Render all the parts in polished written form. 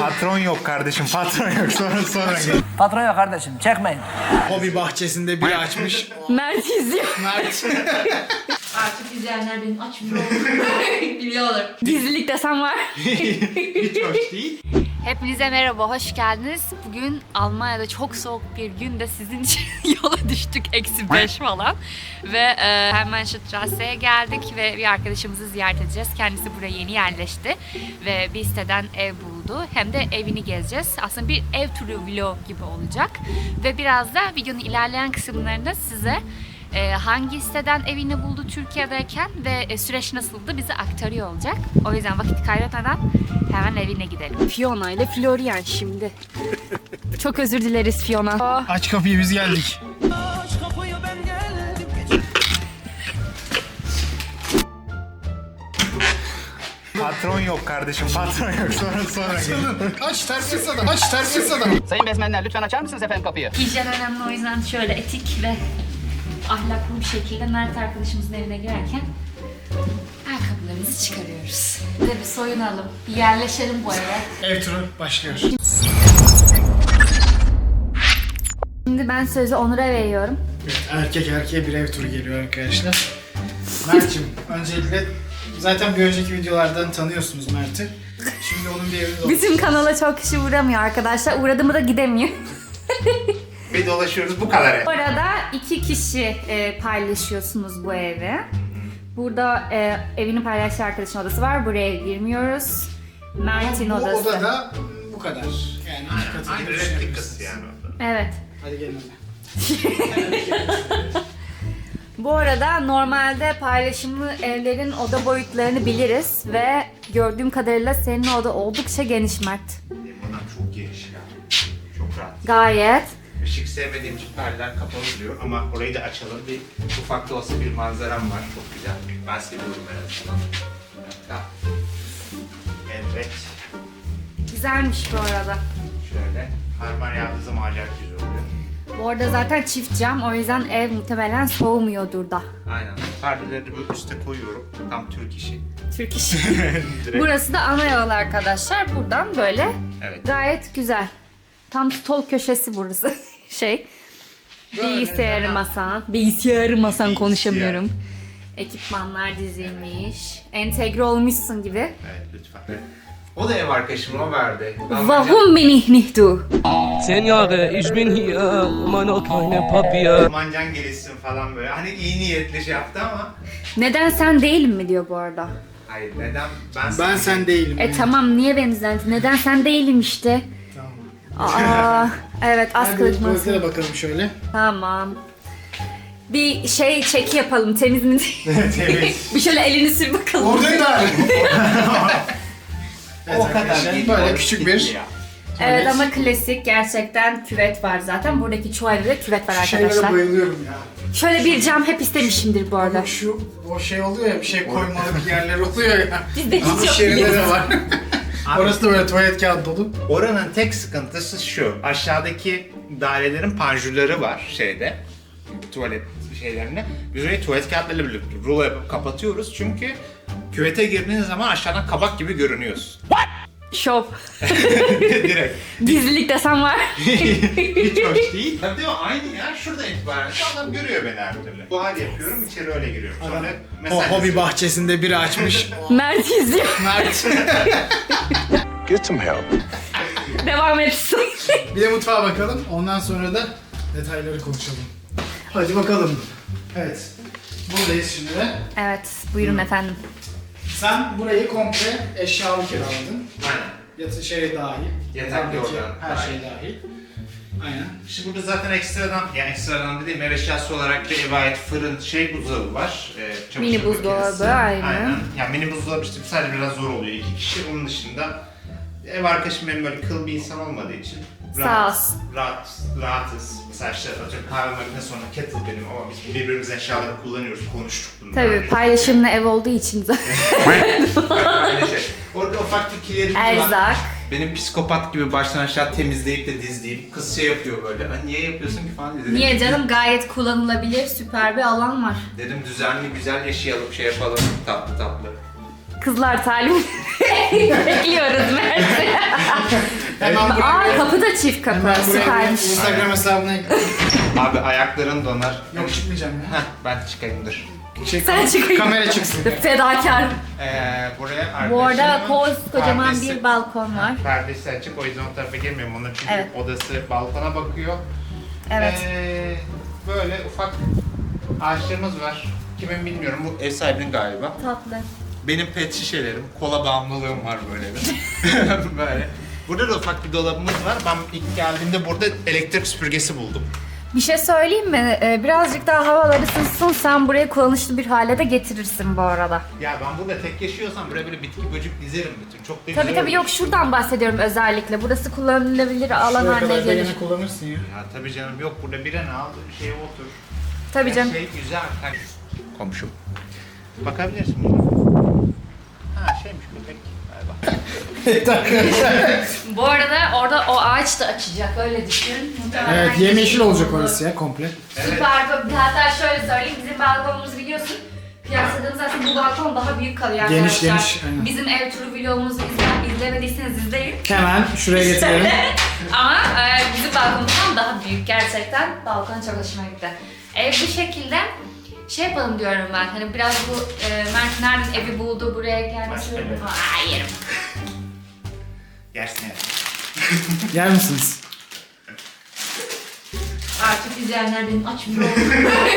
Patron yok kardeşim, patron yok. Sonra gel. Patron yok kardeşim, çekmeyin. Hobi bahçesinde biri açmış. Mert izliyor. Mert. Artık izleyenler benim açmıyor biliyorlar. Gizlilik desem var. Hiç hoş değil. Hepinize merhaba, hoş geldiniz. Bugün Almanya'da çok soğuk bir günde sizin için yola düştük. -5 falan. Ve Hermannstrasse'ye geldik ve bir arkadaşımızı ziyaret edeceğiz. Kendisi buraya yeni yerleşti. Ve bir siteden ev buldu. Hem de evini gezeceğiz. Aslında bir ev turu vlog gibi olacak. Ve biraz da videonun ilerleyen kısımlarında size hangi siteden evini buldu Türkiye'deyken ve süreç nasıldı bize aktarıyor olacak. O yüzden vakit kaybetmeden hemen evine gidelim. Fiona ile Florian şimdi. Çok özür dileriz Fiona. Aç kapıyı, biz geldik. Patron yok kardeşim, patron yok. Sonra gel. Aç terbiyesiz adam. Aç terbiyesiz adam. Sayın bezmenler lütfen açar mısınız efendim kapıyı? Hijyen önemli, o yüzden şöyle etik ve ahlaklı bir şekilde Mert arkadaşımızın evine girerken ayakkabılarımızı çıkarıyoruz. Bir de bir soyunalım, bir yerleşelim bu eve. Ev turu başlıyor. Şimdi ben sözü Onur'a veriyorum. Evet, erkek erkeğe bir ev turu geliyor arkadaşlar. Mert'cim, öncelikle zaten bir önceki videolardan tanıyorsunuz Mert'i. Şimdi onun bir evi olacak. Bizim kanala çok kişi uğramıyor arkadaşlar. Uğradı mı da gidemiyor. Bir dolaşıyoruz bu kadar ev. Orada 2 kişi paylaşıyorsunuz bu evi. Burada evini paylaştığı arkadaşın odası var. Buraya girmiyoruz. Mert'in Bu odası. oda da bu kadar. Yani iki katı Aynı gibi replikası yani orada. Evet. Hadi gelin hadi. Bu arada normalde paylaşımlı evlerin oda boyutlarını biliriz ve gördüğüm kadarıyla senin oda oldukça geniş Mert. Benim odam çok geniş ya. Çok rahat. Gayet. Işık sevmediğim için perdeler kapalı duruyor ama orayı da açalım. Bir ufak da olsa bir manzaram var. Çok güzel. Ben seviyorum en azından. Hatta evet. Güzelmiş bu arada. Şöyle. Harman yağdığı zaman acayip güzel oluyor. Bu arada zaten çift cam, o yüzden ev muhtemelen soğumuyordur da. Aynen. Perdeleri böyle üste koyuyorum. Tam Türk işi. Türk işi. Direkt. Burası da ana yol arkadaşlar. Buradan böyle Evet. gayet güzel. Tam stol köşesi burası. Bilgisayar masan konuşamıyorum. Ekipmanlar dizilmiş. Entegre olmuşsun gibi. Evet lütfen. O da ev arkadaşım, o verdi. Warum bin ich nicht du? 10 Jahre, ich bin hier, immer keine Papier. Mancan gelişsin falan böyle. Hani iyi niyetli şey yaptı ama. Neden sen değilim mi diyor bu arada. Hayır neden? Ben sen değilim. Tamam, niye beni zannediyorsun? Neden sen değilim işte. Tamam. Aa, evet, az Hadi kılıç tuvalete de masası. bakalım şöyle. Tamam. Bir şey çeki yapalım, temiz mi? Temiz. Bir şöyle elini sür bakalım. Orada Evet, O kadar arkadaşlar, değil, böyle o küçük değil bir ya. Evet ama klasik, gerçekten küvet var zaten. Buradaki çoğu evde küvet var şeylere arkadaşlar. bayılıyorum ya. Şöyle bir cam hep istemişimdir bu arada. Şu o şey oluyor ya, bir şey koymalı bir yerler oluyor ya. Bizde hiç Ama yok. yerinde de var. Orası da böyle tuvalet kağıdı dolu. Oranın tek sıkıntısı şu. Aşağıdaki dairelerin panjurları var şeyde. Tuvalet şeylerine. Biz orayı tuvalet kağıtlarıyla birlikte rulo yapıp kapatıyoruz. Çünkü küvete girdiğiniz zaman aşağıdan kabak gibi görünüyorsun. Şov. Direkt. Gizlilik desem var. Hiç hoş değil. Tabii değil mi? Aynı ya. Şurada itibaren adam görüyor beni her türlü. Bu hal yapıyorum, içeri öyle giriyorum. Sonra O hobi bahçesinde biri açmış. Mert izliyor. Mert. Get some help. Devam etsin. Bir de mutfağa bakalım. Ondan sonra da detayları konuşalım. Hadi bakalım. Evet. Buradayız şimdi de. Evet, buyurun efendim. Sen burayı komple eşyalı kiraladın. Aynen. Yatı şey dahil. Yatak Yatağındaki yorgan her dahil. şey dahil. Aynen. Şimdi burada zaten ekstradan dediğim ev eşyası olarak bir eve ait fırın buzdolabı var. Çamaşır Mini buzdolabı, makinesi. aynen. Yani mini buzdolabı işte sadece biraz zor oluyor 2 kişi. Onun dışında ev arkadaşım benim böyle kıl bir insan olmadığı için Sağ olsun. rahatız. Mesela işte atıyorum kahve makinesi sonra kettle benim ama biz birbirimizin eşyaları kullanıyoruz, konuştuk bunu. Tabii paylaşımlı ev olduğu için zaten. Öyle şey. Orada ufak bir kilerimiz var. Erzak. Benim psikopat gibi baştan aşağı temizleyip de dizleyip kız şey yapıyor böyle. Niye yapıyorsun ki falan dedi. Niye canım, gayet kullanılabilir, süper bir alan var. Dedim düzenli güzel yaşayalım, şey yapalım tatlı tatlı. Kızlar talim bekliyoruz Mert'i. Hemen buraya Aa kapı da çift kapı. Hemen buraya bir Süpermiş. Instagram hesabına Abi ayakların donar. yok çıkmayacağım ya. Heh, ben çıkayım dur. Sen çıkayım. Kamera çıksın. Fedakar. Buraya Bu arada arkadaşımın kocaman perdesi- bir balkon var. Perdesi açık, o yüzden o tarafa girmiyorum. Onun çünkü Evet. odası balkona bakıyor. Evet. Böyle ufak ağaçlarımız var. Kimin bilmiyorum, bu ev sahibinin galiba. Tatlı. Benim pet şişelerim, kola bağımlılığım var böyle bir. Böyle. Burada da ufak bir dolabımız var. Ben ilk geldiğimde burada elektrik süpürgesi buldum. Bir şey söyleyeyim mi? Birazcık daha havalar ısınsın, sen burayı kullanışlı bir hale de getirirsin bu arada. Ya ben burada tek yaşıyorsam buraya böyle bitki böcek dizerim bütün. Çok da güzel Tabii tabii olur. yok şuradan bahsediyorum özellikle. Burası kullanılabilir alan Şuraya haline kadar da gelir. yine kullanırsın ya. Ya tabii canım, yok burada bir an al, şeye otur. Tabii canım. Şey güzel. Komşum. Bakabilirsin buna. Ha şeymiş köpek galiba. Evet arkadaşlar. Bu arada orada o ağaç da açacak öyle düşün. Muhtemelen Evet yemyeşil olacak olur. orası ya komple. Süper. Hatta şöyle söyleyeyim bizim balkonumuzu biliyorsun. Kıyasladığımız aslında bu balkon daha büyük kalıyor Geniş, arkadaşlar. geniş, aynen. Bizim ev turu vlogumuzu izlemediyseniz izleyin. Hemen şuraya getirelim. Ama bizim balkonumuzdan daha büyük gerçekten. Balkon çok hoşuma gitti. Ev bu şekilde. Şey yapalım diyorum ben. Hani biraz bu Mert nereden evi buldu buraya gelmesi. Başka bir- Aa yerim. Yersin ya. Yer misiniz? Artık izleyenler benim açmıyor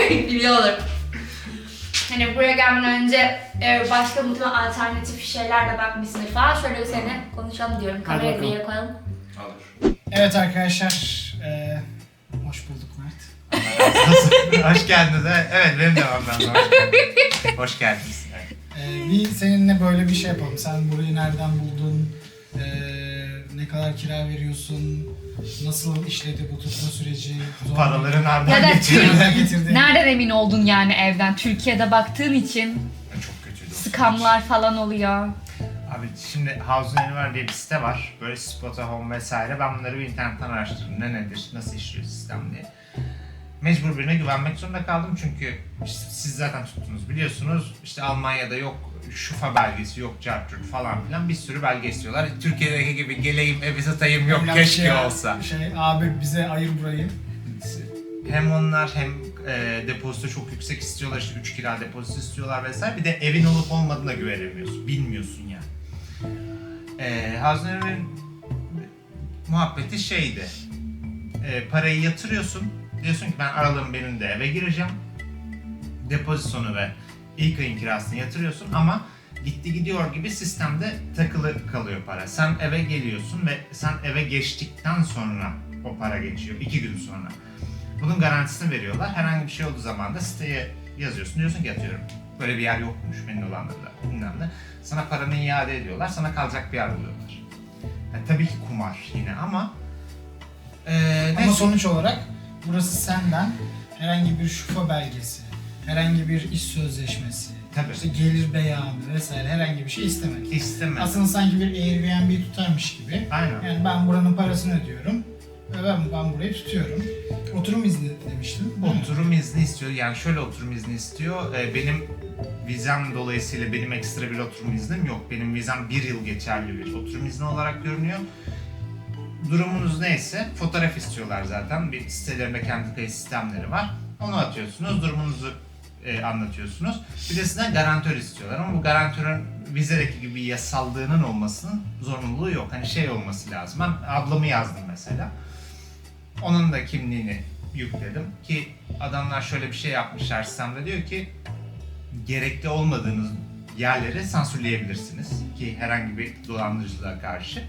biliyorlar. Hani buraya gelmeden önce başka mutlaka alternatif şeyler de bakmışsındır falan. Şöyle seninle konuşalım diyorum. Hadi Kamerayı bakalım. bir yere koyalım. Olur. Evet arkadaşlar. Hoş bulduk Mert. Hoş geldiniz. Evet benim devamdan hoş geldiniz. Hoş geldiniz. Evet. Bir seninle böyle bir şey yapalım. Sen burayı nereden buldun? Ne kadar kira veriyorsun? Nasıl işledi bu tutma süreci? Zor Paraları Ya nereden da getirdin? nereden getirdin? Nereden emin oldun yani evden? Türkiye'de baktığın için Çok kötüydü. o skamlar falan oluyor. Abi şimdi House Anywhere diye bir site var. Böyle Spota Home vesaire. Ben bunları bir internetten araştırdım. Ne nedir, nasıl işliyor sistem diye. Mecbur birine güvenmek zorunda kaldım çünkü işte siz zaten tuttunuz biliyorsunuz. İşte Almanya'da yok şufa belgesi, yok cartürt falan filan bir sürü belge istiyorlar. Türkiye'deki gibi geleyim evi satayım yok Emlak keşke şey- olsa. Abi bize ayır burayı. Hem onlar hem depozito çok yüksek istiyorlar, işte 3 kira depozito istiyorlar vesaire. Bir de evin olup olmadığına güvenemiyorsun, bilmiyorsun yani. Hazine'nin muhabbeti şeydi, parayı yatırıyorsun, diyorsun ki ben aralığın birinde eve gireceğim, depozitonu ve ilk ayın kirasını yatırıyorsun ama gitti gidiyor gibi sistemde takılı kalıyor para. Sen eve geliyorsun ve sen eve geçtikten sonra o para geçiyor, 2 gün sonra. Bunun garantisini veriyorlar. Herhangi bir şey olduğu zaman da siteye yazıyorsun. Diyorsun ki atıyorum böyle bir yer yokmuş beni dolandırdılar bilmem ne. Sana paranı iade ediyorlar. Sana kalacak bir yer buluyorlar. Yani tabii ki kumar yine ama Ama neyse. sonuç olarak burası senden herhangi bir şufa belgesi, herhangi bir iş sözleşmesi, Tabii. işte gelir beyanı vesaire herhangi bir şey istemedi. İstemez. Aslında sanki bir Airbnb tutarmış gibi. Aynen. Yani ben buranın parasını ödüyorum ve ben burayı tutuyorum. Oturum izni demiştim. değil mi? Oturum izni istiyor. Yani şöyle oturum izni istiyor. Benim vizem dolayısıyla benim ekstra bir oturum iznim yok. Benim vizem 1 yıl geçerli bir oturum izni olarak görünüyor. Durumunuz neyse fotoğraf istiyorlar zaten. Bir sitelerinde kendi kayıt sistemleri var. Onu atıyorsunuz, durumunuzu anlatıyorsunuz. Bir de sizden garantör istiyorlar ama bu garantörün vizedeki gibi yasallığının olmasının zorunluluğu yok. Hani şey olması lazım. Ben ablamı yazdım mesela. Onun da kimliğini yükledim ki adamlar şöyle bir şey yapmışlar sistemde, diyor ki gerekli olmadığınız yerleri sansürleyebilirsiniz ki herhangi bir dolandırıcılığa karşı.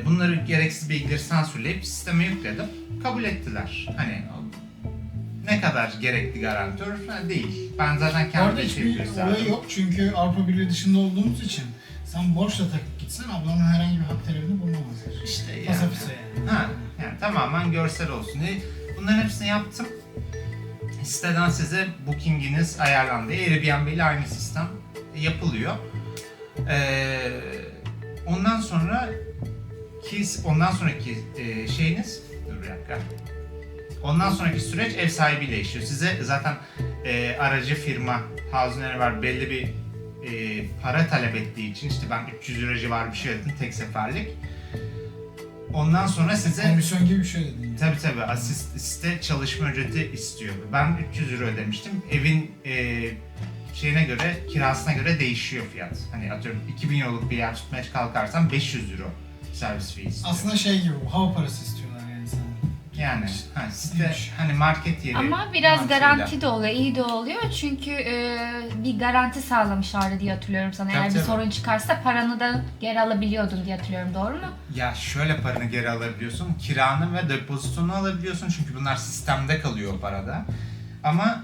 Bunları gereksiz bilgileri sansürleyip sisteme yükledim. Kabul ettiler. Hani ne kadar gerekli garantör değil. Ben zaten Orada kendi hiçbir şey olay yok çünkü Avrupa Birliği dışında olduğumuz için sen borçla takıp gitsen ablanın herhangi bir hak talebini bulunamazlar. İşte yani. Pasapisa yani. Ha, yani tamamen görsel olsun diye. Bunların hepsini yaptım. Siteden size bookinginiz ayarlandı. Airbnb ile aynı sistem yapılıyor. Ondan sonraki şeyiniz, dur bir dakika. Ondan sonraki süreç ev sahibiyle işliyor. Size zaten aracı firma, House Anywhere belli bir para talep ettiği için işte ben 300 euro civarı bir şey ödedim tek seferlik. Ondan sonra size Komisyon gibi bir şey dedin ya. tabii asiste çalışma ücreti istiyor. Ben 300 euro ödemiştim. Evin şeyine göre, kirasına göre değişiyor fiyat. Hani atıyorum 2000 euroluk bir yer tutmaya kalkarsam 500 euro servis fee istiyor. Aslında şey gibi bu, hava parası istiyorlar yani sana. Yani site İyiymiş. hani market yeri. Ama biraz mantığıyla. garanti de oluyor, iyi de oluyor çünkü bir garanti sağlamışlardı diye hatırlıyorum sana. Eğer bir Tabii. sorun çıkarsa paranı da geri alabiliyordun diye hatırlıyorum, doğru mu? Ya şöyle paranı geri alabiliyorsun, kiranı ve depozitonu alabiliyorsun çünkü bunlar sistemde kalıyor o parada. Ama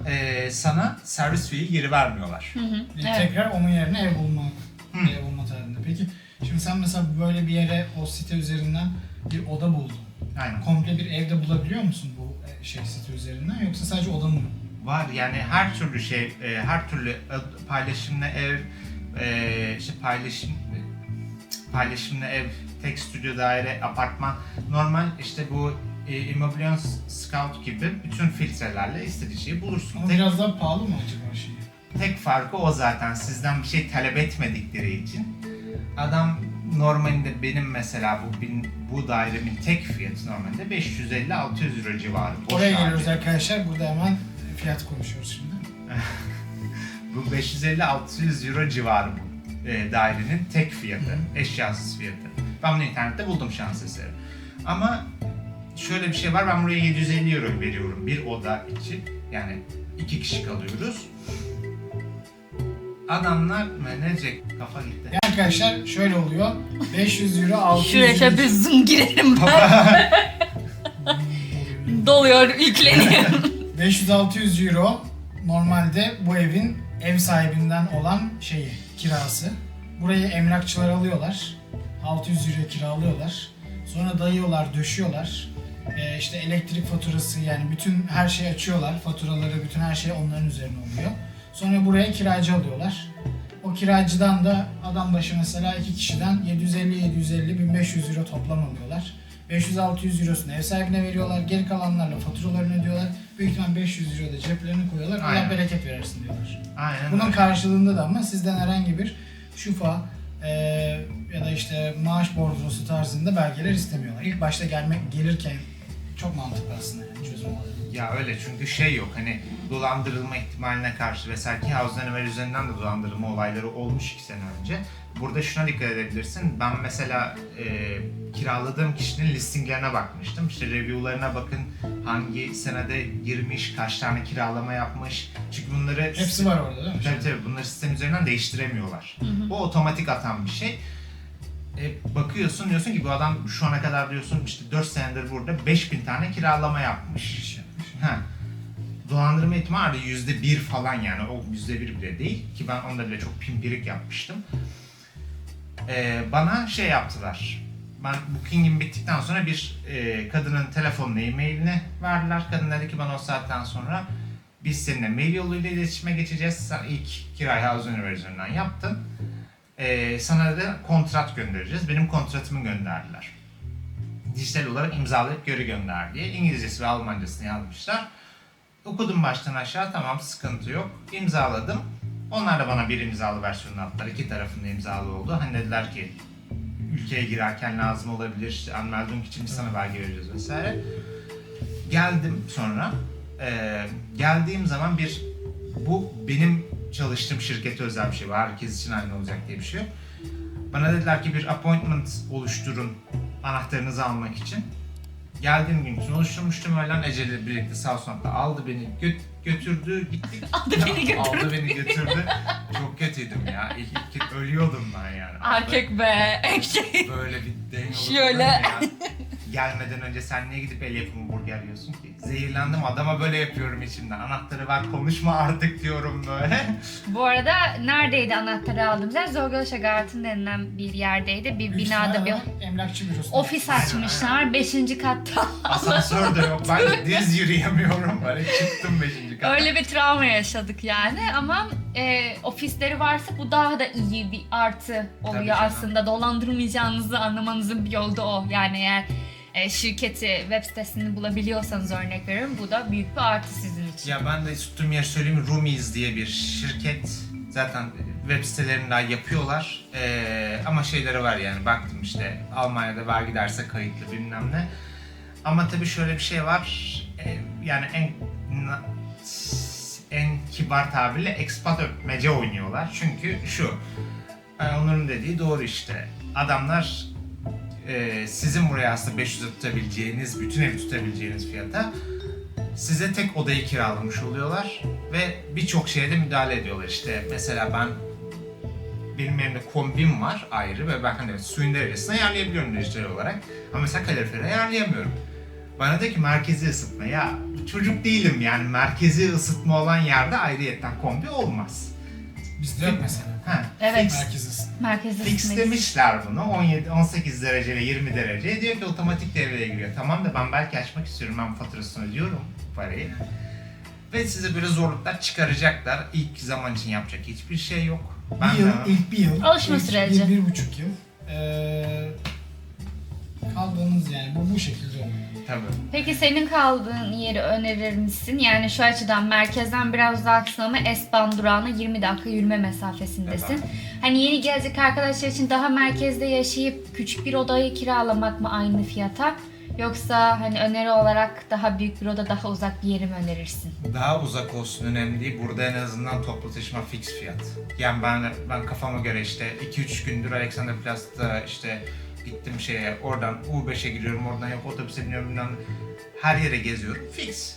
sana servis fee'yi geri vermiyorlar. Evet. Tekrar onun yerine ev bulma tarihinde. Peki şimdi sen mesela böyle bir yere o site üzerinden bir oda buldun. Aynen. Komple bir evde bulabiliyor musun bu site üzerinden yoksa sadece odanı mı? Var yani her türlü şey, her türlü paylaşımlı ev, işte paylaşımlı ev, tek stüdyo daire, apartman, normal işte bu Immobilion Scout gibi bütün filtrelerle istediği şeyi bulursun. Ama biraz daha pahalı mı acaba şey? Tek farkı o zaten sizden bir şey talep etmedikleri için. Adam normalde benim mesela bu dairemin tek fiyatı normalde 550-600 euro civarı. Boş Oraya hali. geliyoruz arkadaşlar. Burada hemen fiyat konuşuyoruz şimdi. Bu 550-600 euro civarı bu dairenin tek fiyatı, eşyasız fiyatı. Ben bunu internette buldum şans eseri. Ama şöyle bir şey var, ben buraya 750 euro veriyorum bir oda için. Yani 2 kişi kalıyoruz. Adamlar ne diyecek? Kafa gitti. Ya arkadaşlar şöyle oluyor. 500 euro 600 Şuraya euro. şöyle bir zoom girelim ben. Doluyor, yükleniyor. 500-600 euro normalde bu evin ev sahibinden olan kirası. Burayı emlakçılar alıyorlar. 600 euro kiralıyorlar. Sonra dayıyorlar, döşüyorlar. İşte elektrik faturası yani bütün her şeyi açıyorlar. Faturaları, bütün her şey onların üzerine oluyor. Sonra buraya kiracı alıyorlar. O kiracıdan da adam başı mesela 2 kişiden 750-1500 euro toplam alıyorlar. 500-600 eurosunu ev sahibine veriyorlar. Geri kalanlarla faturalarını ödüyorlar. Büyük ihtimal 500 euro da ceplerine koyuyorlar. Allah Aynen. bereket versin diyorlar. Aynen Bunun öyle. karşılığında da ama sizden herhangi bir şufa ya da işte maaş bordrosu tarzında belgeler istemiyorlar. İlk başta gelirken çok mantıklı aslında yani çözüm olarak. Ya öyle çünkü şey yok hani dolandırılma ihtimaline karşı vesaire ki House üzerinden de dolandırılma olayları olmuş 2 sene önce. Burada şuna dikkat edebilirsin. Ben mesela kiraladığım kişinin listinglerine bakmıştım. İşte review'larına bakın, hangi senede girmiş, kaç tane kiralama yapmış. Çünkü bunları Hepsi var orada değil mi? Tabii bunları sistem üzerinden değiştiremiyorlar. Bu otomatik atan bir şey. Bakıyorsun diyorsun ki bu adam şu ana kadar diyorsun işte 4 senedir burada 5000 tane kiralama yapmış. Ha. Dolandırma ihtimali %1 falan yani o %1 bile değil ki ben onda bile çok pimpirik yapmıştım. Bana şey yaptılar. Ben booking'im bittikten sonra bir kadının telefonunu, e-mailini verdiler. Kadın dedi ki bana o saatten sonra biz seninle mail yoluyla iletişime geçeceğiz. Sen ilk kirayı House üzerinden yaptın. Sana da kontrat göndereceğiz. Benim kontratımı gönderdiler. Dijital olarak imzalayıp geri gönder diye. İngilizcesi ve Almancasını yazmışlar. Okudum baştan aşağı, tamam sıkıntı yok. İmzaladım. Onlar da bana bir imzalı versiyonunu attılar. 2 tarafında imzalı oldu. Hani dediler ki ülkeye girerken lazım olabilir. İşte Anmeldung için biz sana vergi vereceğiz vesaire. Geldim sonra. Geldiğim zaman bu benim çalıştığım şirkete özel bir şey var. Herkes için aynı olacak diye bir şey yok. Bana dediler ki bir appointment oluşturun anahtarınızı almak için. Geldiğim gün için oluşturmuştum. Öğlen Ece'yle birlikte Southampton'da aldı beni götürdü gittik. Aldı beni götürdü. Çok kötüydüm ya. İlk ölüyordum ben yani. Erkek be. Böyle bir denge Şöyle. ya. Gelmeden önce sen niye gidip el yapımı burger yiyorsun ki? Zehirlendim, adama böyle yapıyorum içimden. Anahtarı ver, konuşma artık diyorum böyle. Bu arada neredeydi anahtarı aldığımız yer? Zorgalaşa Garten denilen bir yerdeydi. Bir Büyük binada bir ihtimalle emlakçı bürosu. ofis açmışlar 5. katta. Asansör de yok. Ben diz yürüyemiyorum. Böyle çıktım 5. kata. Öyle bir travma yaşadık yani ama ofisleri varsa bu daha da iyi bir artı Tabii oluyor canım. aslında. Dolandırmayacağınızı anlamanızın bir yolu da o. Yani eğer şirketi, web sitesini bulabiliyorsanız örnek veriyorum. Bu da büyük bir artı sizin için. Ya ben de tuttuğum yer söyleyeyim. Roomies diye bir şirket. Zaten web sitelerinden yapıyorlar. Ama şeyleri var yani, baktım işte Almanya'da vergi derse kayıtlı bilmem ne. Ama tabii şöyle bir şey var. Yani en kibar tabirle expat öpmece oynuyorlar. Çünkü şu, Onur'un dediği doğru işte. Adamlar sizin buraya aslında 500'e tutabileceğiniz, bütün evi tutabileceğiniz fiyata size tek odayı kiralamış oluyorlar ve birçok şeye de müdahale ediyorlar. İşte mesela benim evimde kombim var ayrı ve ben hani suyun derecesini ayarlayabiliyorum dijital olarak. Ama mesela kaloriferi ayarlayamıyorum. Bana de ki merkezi ısıtma. Ya çocuk değilim yani, merkezi ısıtma olan yerde ayrıyetten kombi olmaz. Bizde yok mesela. Evet. Merkez ısıtma. Merkezde Fix ısıtmayı. demişler bunu. 18 derece ve 20 derece. Diyor ki otomatik devreye giriyor. Tamam da ben belki açmak istiyorum. Ben faturasını ödüyorum parayı. Ve size böyle zorluklar çıkaracaklar. İlk zaman için yapacak hiçbir şey yok. İlk bir yıl. Alışma ilk süreci. 1,5 yıl. Kaldığınız yani bu şekilde oluyor. Tabii. Peki senin kaldığın yeri önerir misin? Yani şu açıdan merkezden biraz uzaksın ama S-Bahn durağına 20 dakika yürüme mesafesindesin. Evet. Hani yeni gelecek arkadaşlar için daha merkezde yaşayıp küçük bir odayı kiralamak mı aynı fiyata? Yoksa hani öneri olarak daha büyük bir oda, daha uzak bir yeri mi önerirsin? Daha uzak olsun önemli değil. Burada en azından toplu taşıma fix fiyat. Yani ben kafama göre işte 2-3 gündür Alexanderplatz'ta işte gittim oradan U5'e giriyorum, oradan yok otobüse biniyorum, bilmem ne. Her yere geziyorum. Fix.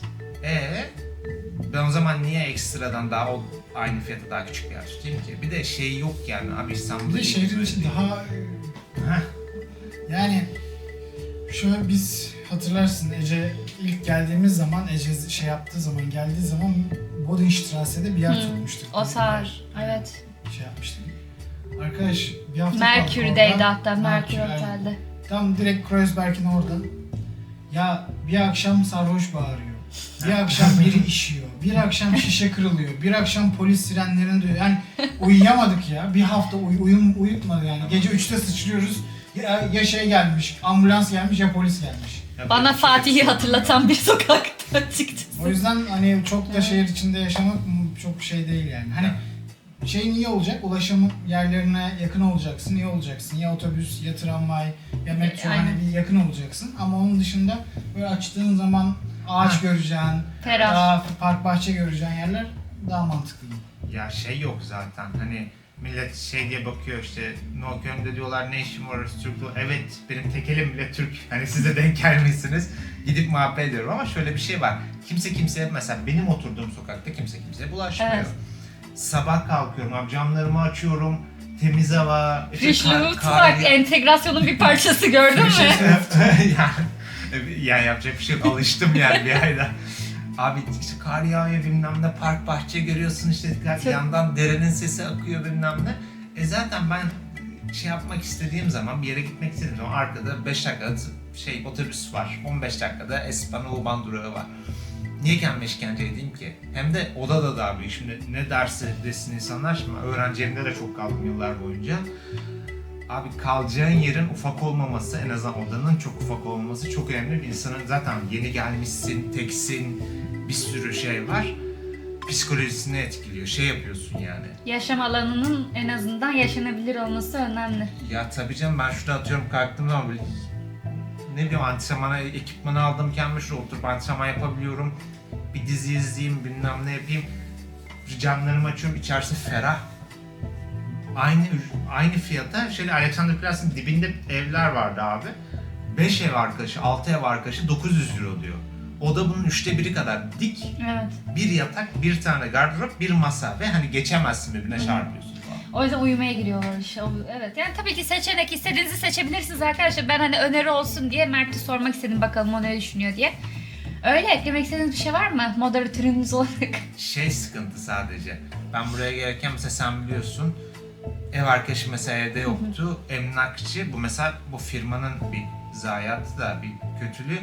Ben o zaman niye ekstradan daha aynı fiyata daha küçük bir yer tutayım ki? Bir de şey yok yani abi, İstanbul'da. Bir de şehrin içi daha yani şöyle, biz hatırlarsın Ece ilk geldiğimiz zaman, Ece geldiği zaman Bodenstrasse'de bir yer tutmuştuk. O sağ, Bir evet. şey yapmıştık. Arkadaş bir hafta kaldık Mercury'deydi orada. hatta, Mercury aynen. Otel'de. Tam direkt Kreuzberg'in orada. Ya bir akşam sarhoş bağırıyor. Bir akşam biri işiyor. Bir akşam şişe kırılıyor. Bir akşam polis sirenlerini duyuyor. Yani uyuyamadık ya. Bir hafta uyutmadı yani. Gece 3'te sıçrıyoruz. Ya şey gelmiş, ambulans gelmiş ya polis gelmiş. Bana Fatih'i hatırlatan bir sokakta açıkçası. O yüzden hani çok da şehir içinde yaşamak çok şey değil yani. Hani şey niye olacak? Ulaşım yerlerine yakın olacaksın. Niye olacaksın? Ya otobüs, ya tramvay, ya metro, Aynen. hani bir yakın olacaksın. Ama onun dışında böyle açtığın zaman ağaç göreceksin, Ferah. daha park bahçe göreceğin yerler daha mantıklı. Ya şey yok zaten, hani millet şey diye bakıyor işte Neukölln'de diyorlar ne işim var orası Türk. Evet, benim tekelim bile Türk. Hani siz de denk gelmişsiniz. Gidip muhabbet ediyorum ama şöyle bir şey var. Kimse kimseye, mesela benim oturduğum sokakta kimse kimseye bulaşmıyor. Evet. Sabah kalkıyorum abi, camlarımı açıyorum. Temiz hava. Frisch Luft, bak entegrasyonun bir parçası, gördün mü? yani yapacak bir şey yok. Alıştım yani bir ayda. Abi işte kar yağıyor bilmem ne, park bahçe görüyorsun işte, yandan derenin sesi akıyor bilmem ne. Zaten ben şey yapmak istediğim zaman, bir yere gitmek istediğim zaman arkada 5 dakikada otobüs var. 15 dakikada S-Bahn U-Bahn durağı var. Niye kendime işkence edeyim ki? Hem de oda da daha büyük. Şimdi ne derse desin insanlar, şimdi öğrenci evinde de çok kaldım yıllar boyunca. Abi kalacağın yerin ufak olmaması, en azından odanın çok ufak olmaması çok önemli. Bir insanın zaten yeni gelmişsin, teksin, bir sürü şey var. Psikolojisini etkiliyor, şey yapıyorsun yani. Yaşam alanının en azından yaşanabilir olması önemli. Ya tabii canım, ben şurada atıyorum kalktığım zaman böyle ne bileyim antrenmana ekipmanı aldım, kendime şurada oturup antrenman yapabiliyorum. Bir dizi izleyeyim, bilmem ne yapayım. Camlarımı açıyorum, içerisi ferah. Aynı fiyata Alexanderplatz'ın dibinde evler vardı abi. 5 ev arkadaşı, 6 ev arkadaşı 900 euro diyor. O da bunun 1/3 kadar dik. Evet. Bir yatak, bir tane gardırop, bir masa ve hani geçemezsin, birbirine çarpıyorsun falan. O yüzden uyumaya giriyorlar işte. Evet, yani tabii ki seçenek, istediğinizi seçebilirsiniz arkadaşlar. Ben hani öneri olsun diye Mert'e sormak istedim, bakalım o ne düşünüyor diye. Öyle, eklemek istediğiniz bir şey var mı moderatörümüz olarak? Şey sıkıntı sadece. Ben buraya gelirken mesela sen biliyorsun, ev arkadaşım mesela evde yoktu. Emlakçı, bu mesela bu firmanın bir zayiatı da bir kötülüğü.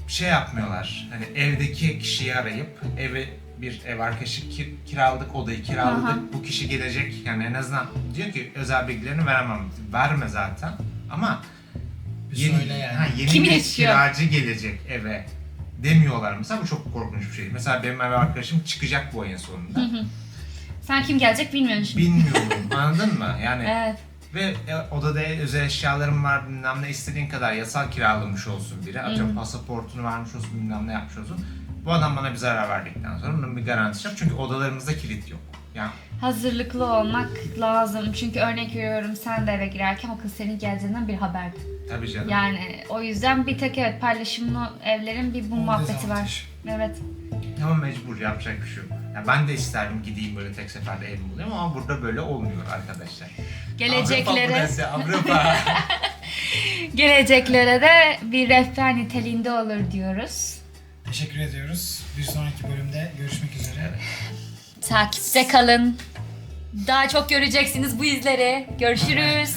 Şey yapmıyorlar. Hani evdeki kişiyi arayıp bir ev arkadaşı kiraladık, odayı kiraladık. Aha. Bu kişi gelecek. Yani en azından diyor ki özel bilgilerini veremem. Verme zaten. Ama Bir söyle yani. yeni Kim bir yaşıyor? kiracı gelecek eve demiyorlar mesela. Bu çok korkunç bir şey. Mesela benim ev arkadaşım çıkacak bu ayın sonunda. Sen kim gelecek bilmiyorsun. Bilmiyorum. Anladın mı? Yani Evet. ve odada özel eşyalarım var, bilmem ne, istediğin kadar yasal kiralamış olsun biri. Atıyorum pasaportunu vermiş olsun, bilmem ne yapmış olsun. Bu adam bana bir zarar verdikten sonra bunun bir garantisi yok. Çünkü odalarımızda kilit yok. Yani Hazırlıklı olmak lazım. Çünkü örnek veriyorum, sen de eve girerken o kız senin geleceğinden bir haberdi. tabii canım. Yani o yüzden bir tek evet paylaşımlı evlerin bir bu muhabbeti var. dezavantaj. Evet. Ama mecbur, yapacak bir şey yok. Yani ben de isterdim gideyim böyle tek seferde ev bulayım ama burada böyle olmuyor arkadaşlar. Geleceklere, Avrupa burası, Avrupa. geleceklere de bir rehber niteliğinde olur diyoruz. Teşekkür ediyoruz. Bir sonraki bölümde görüşmek üzere. Takipte kalın. Daha çok göreceksiniz bu izleri. Görüşürüz.